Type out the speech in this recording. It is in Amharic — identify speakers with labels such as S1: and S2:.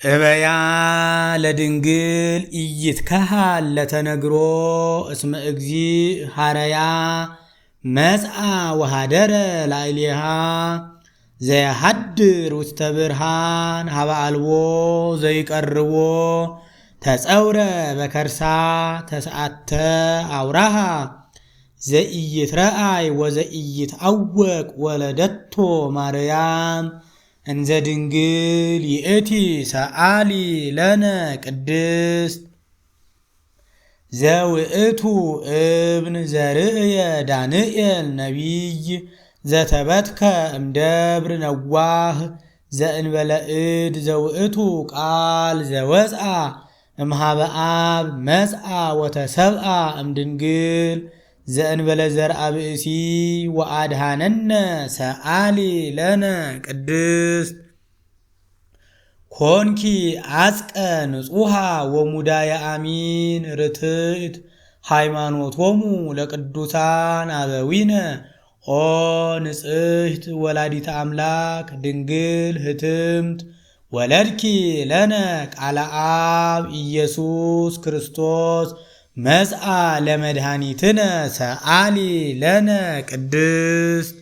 S1: እበያ ለድንግል ኢይትከሃል ለተነግሮ እስመ እግዚእ ሐረያ መጽአ ወሃደረ ላዕሌሃ ዘየሐድር ውስተ ብርሃን ሀበ አልቦ ዘይቀርቦ ተጸውረ በከርሳ ተስዓተ አውራሃ ዘኢይትረአይ ወዘኢይትዐወቅ ወለደቶ ማርያም እንዘ ድንግል ይእቲ ሰአሊ ለነ ቅድስት ዘውእቱ እብን ዘርእየ ዳንኤል ነቢይ ዘተበትከ እምደብር ነዋህ ዘእንበለ እድ ዘውእቱ ቃል ዘወፅአ እምሃበ አብ መጽአ ወተሰብአ እምድንግል ዘእንበለ ዘርአ ብእሲ ወአድሃነነ ሰአሊ ለነ ቅድስት ኮንኪ አጽቀ ንጹሃ ወሙዳየ አሚን ርትዕት ሃይማኖቶሙ ለቅዱሳን አበዊነ ኦ ንጽሕት ወላዲተ አምላክ ድንግል ህትምት ወለድኪ ለነ ቃለ አብ ኢየሱስ ክርስቶስ መጽአ ለመድኃኒትነ ሰአሊ ለነ ቅድስት